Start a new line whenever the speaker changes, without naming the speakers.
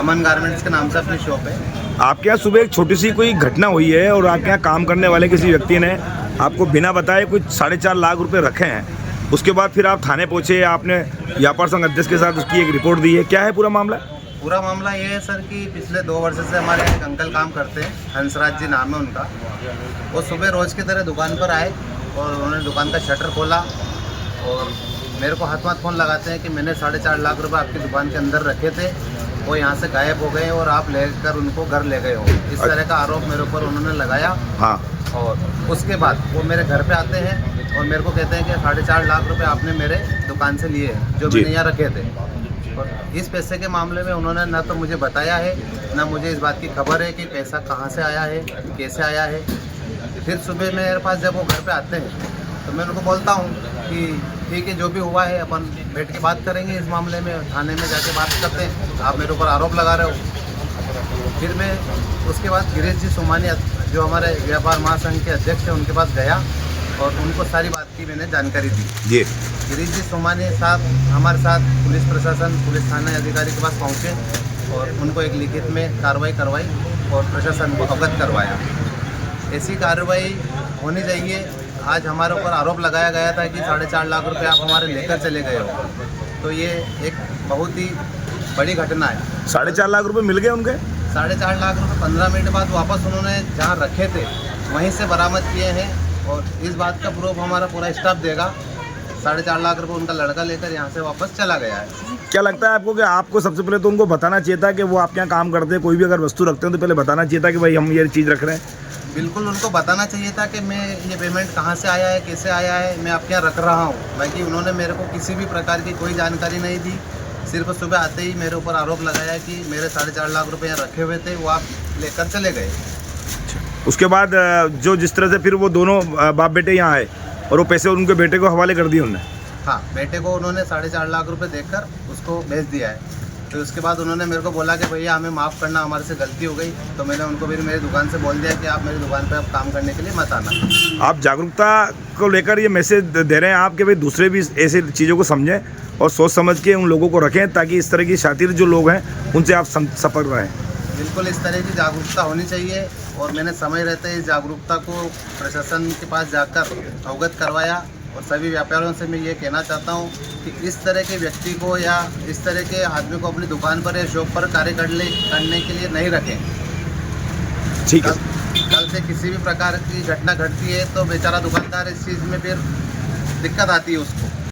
अमन garments के नाम से अपनी शॉप है।
आपके यहाँ सुबह एक छोटी सी कोई घटना हुई है और आपके यहाँ काम करने वाले किसी व्यक्ति ने आपको बिना बताए कुछ 4.5 लाख रुपए रखे हैं। उसके बाद फिर आप थाने पहुँचे, आपने व्यापार संघ अध्यक्ष के साथ उसकी एक रिपोर्ट दी है। क्या है पूरा मामला?
पूरा मामला ये है सर कि पिछले 2 वर्ष से हमारे एक अंकल काम करते हैं, हंसराज जी नाम है उनका। वो सुबह रोज़ की तरह दुकान पर आए और उन्होंने दुकान का शटर खोला और मेरे को हाथ फ़ोन लगाते हैं कि मैंने 4.5 लाख रुपए आपकी दुकान के अंदर रखे थे, वो यहाँ से गायब हो गए और आप लेकर उनको घर ले गए हो। इस तरह का आरोप मेरे ऊपर उन्होंने लगाया।
हाँ।
और उसके बाद वो मेरे घर पे आते हैं और मेरे को कहते हैं कि 4.5 लाख रुपए आपने मेरे दुकान से लिए हैं, जो मैंने यहाँ रखे थे। और इस पैसे के मामले में उन्होंने ना तो मुझे बताया है, ना मुझे इस बात की खबर है कि पैसा कहाँ से आया है, कैसे आया है। फिर सुबह मेरे पास जब वो घर पे आते हैं तो मैं उनको बोलता हूँ कि ठीक है, जो भी हुआ है अपन बैठ के बात करेंगे इस मामले में, थाने में जाके बात करते हैं, आप मेरे ऊपर आरोप लगा रहे हो। फिर मैं उसके बाद गिरीश जी सोमानी जो हमारे व्यापार महासंघ के अध्यक्ष हैं उनके पास गया और उनको सारी बात की मैंने जानकारी दी।
जी।
गिरीश जी सोमानी साहब हमारे साथ पुलिस प्रशासन, पुलिस थाना अधिकारी के पास पहुँचे और उनको एक लिखित में कार्रवाई करवाई और प्रशासन को अवगत करवाया। ऐसी कार्रवाई होनी चाहिए। आज हमारे ऊपर आरोप लगाया गया था कि 4.5 लाख रुपए आप हमारे लेकर चले गए हो, तो ये एक बहुत ही बड़ी घटना है।
4.5 लाख रुपए मिल गए उनके?
4.5 लाख रुपए 15 मिनट बाद वापस उन्होंने जहाँ रखे थे वहीं से बरामद किए हैं और इस बात का प्रूफ हमारा पूरा स्टाफ देगा। 4.5 लाख रुपए उनका लड़का लेकर यहाँ से वापस चला गया है।
क्या लगता है आपको कि आपको सबसे पहले तो उनको बताना चाहिए था कि वो आपके यहाँ काम करते हैं, कोई भी अगर वस्तु रखते हैं तो पहले बताना चाहिए था कि भाई हम ये चीज़ रख रहे हैं?
बिल्कुल उनको बताना चाहिए था कि मैं ये पेमेंट कहाँ से आया है, कैसे आया है, मैं आपके यहाँ रख रहा हूँ। बाकी उन्होंने मेरे को किसी भी प्रकार की कोई जानकारी नहीं दी। सिर्फ सुबह आते ही मेरे ऊपर आरोप लगाया कि मेरे 4.5 लाख रुपए यहाँ रखे हुए थे, वो आप लेकर चले गए।
उसके बाद जो जिस तरह से फिर वो दोनों बाप बेटे यहाँ आए और वो पैसे उनके बेटे को हवाले कर दिए उन्होंने?
हाँ, बेटे को उन्होंने 4.5 लाख रुपए देकर उसको भेज दिया है। तो उसके बाद उन्होंने मेरे को बोला कि भैया हमें माफ़ करना, हमारे से गलती हो गई। तो मैंने उनको फिर मेरी दुकान से बोल दिया कि आप मेरी दुकान पे अब काम करने के लिए मत आना।
आप जागरूकता को लेकर ये मैसेज दे रहे हैं आप कि भाई दूसरे भी ऐसे चीज़ों को समझें और सोच समझ के उन लोगों को रखें ताकि इस तरह की शातिर जो लोग हैं उनसे आप सफल रहें।
बिल्कुल इस तरह की जागरूकता होनी चाहिए और मैंने समय रहते इस जागरूकता को प्रशासन के पास जाकर अवगत करवाया। और सभी व्यापारियों से मैं ये कहना चाहता हूँ कि इस तरह के व्यक्ति को या इस तरह के आदमी को अपनी दुकान पर या शॉप पर कार्य करने के लिए नहीं रखें।
ठीक है।
कल से किसी भी प्रकार की घटना घटती है तो बेचारा दुकानदार इस चीज़ में फिर दिक्कत आती है उसको।